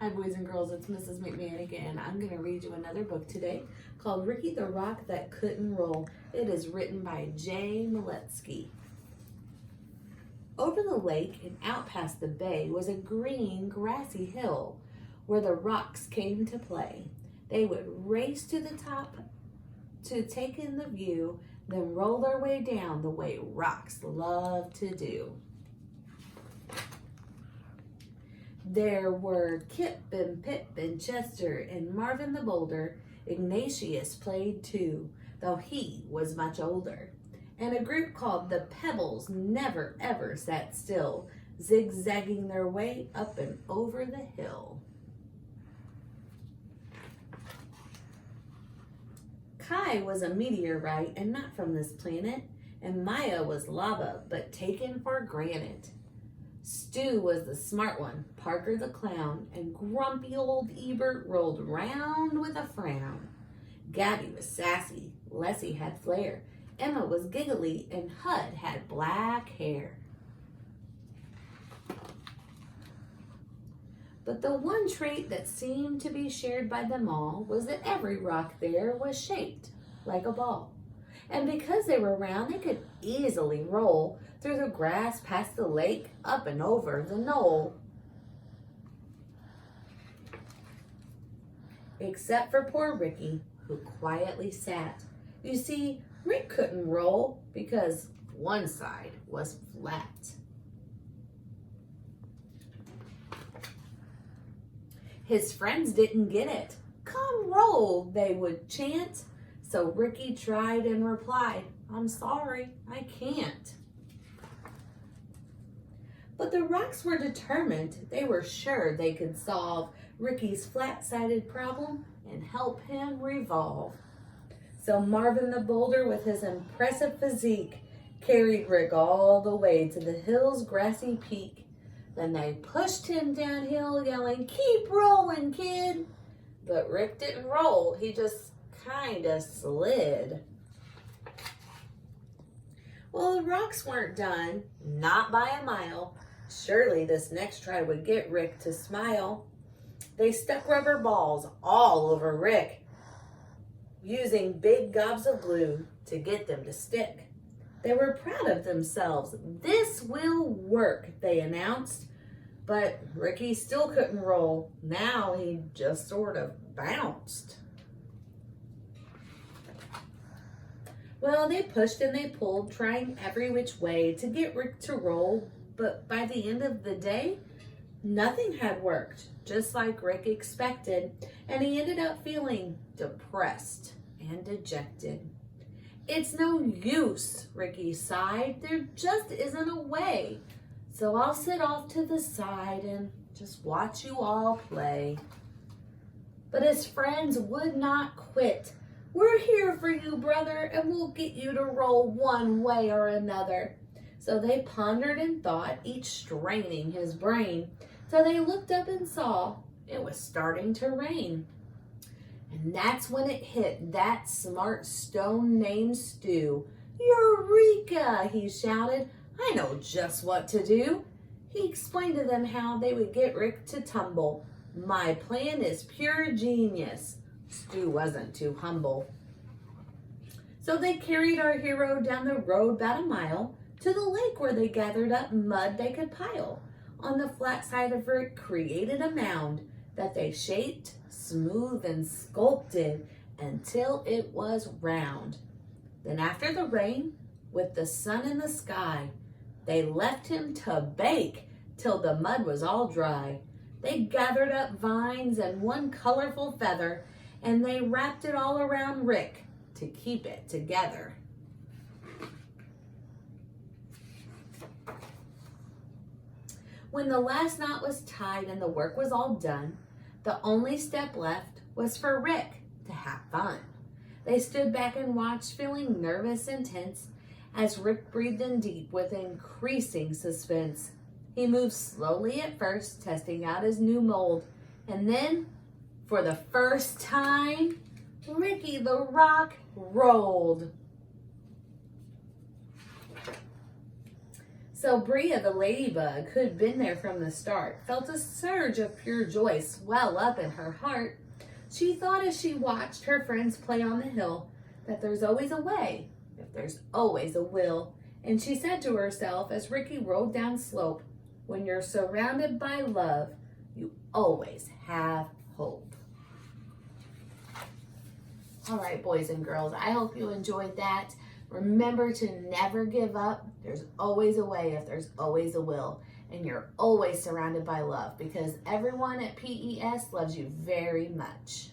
Hi boys and girls, it's Mrs. McMahon again. I'm going to read you another book today called Ricky the Rock That Couldn't Roll. It is written by Jay Maletsky. Over the lake and out past the bay was a green, grassy hill where the rocks came to play. They would race to the top to take in the view, then roll their way down the way rocks love to do. There were Kip and Pip and Chester and Marvin the Boulder. Ignatius played too, though he was much older. And a group called the Pebbles never ever sat still, zigzagging their way up and over the hill. Kai was a meteorite and not from this planet, and Maya was lava, but taken for granted. Stu was the smart one, Parker the clown, and grumpy old Ebert rolled round with a frown. Gabby was sassy, Leslie had flair, Emma was giggly, and Hud had black hair. But the one trait that seemed to be shared by them all was that every rock there was shaped like a ball. And because they were round, they could easily roll through the grass, past the lake, up and over the knoll. Except for poor Ricky, who quietly sat. You see, Rick couldn't roll because one side was flat. His friends didn't get it. "Come roll," they would chant. So Ricky tried and replied, "I'm sorry, I can't." But the rocks were determined. They were sure they could solve Ricky's flat-sided problem and help him revolve. So Marvin the Boulder, with his impressive physique, carried Rick all the way to the hill's grassy peak. Then they pushed him downhill, yelling, "Keep rolling, kid!" But Rick didn't roll. He just kinda slid. Well, the rocks weren't done, not by a mile. Surely this next try would get Rick to smile. They stuck rubber balls all over Rick, using big gobs of glue to get them to stick. They were proud of themselves. "This will work," they announced. But Ricky still couldn't roll. Now he just sort of bounced. Well, they pushed and they pulled, trying every which way to get Rick to roll. But by the end of the day, nothing had worked, just like Rick expected. And he ended up feeling depressed and dejected. "It's no use," Ricky sighed. "There just isn't a way. So I'll sit off to the side and just watch you all play." But his friends would not quit. "We're here for you, brother, and we'll get you to roll one way or another." So they pondered and thought, each straining his brain, till they looked up and saw it was starting to rain. And that's when it hit that smart stone named Stu. "Eureka!" he shouted. "I know just what to do." He explained to them how they would get Rick to tumble. "My plan is pure genius." Stu wasn't too humble. So they carried our hero down the road about a mile to the lake where they gathered up mud they could pile. On the flat side of Rick created a mound that they shaped, smooth and sculpted until it was round. Then after the rain, with the sun in the sky, they left him to bake till the mud was all dry. They gathered up vines and one colorful feather, and they wrapped it all around Rick to keep it together. When the last knot was tied and the work was all done, the only step left was for Rick to have fun. They stood back and watched, feeling nervous and tense, as Rick breathed in deep with increasing suspense. He moved slowly at first, testing out his new mold, and then, for the first time, Ricky the Rock rolled. So Bria the ladybug, who had been there from the start, felt a surge of pure joy swell up in her heart. She thought as she watched her friends play on the hill that there's always a way if there's always a will. And she said to herself as Ricky rolled down slope, when you're surrounded by love, you always have hope. All right, boys and girls, I hope you enjoyed that. Remember to never give up. There's always a way if there's always a will. And you're always surrounded by love because everyone at PES loves you very much.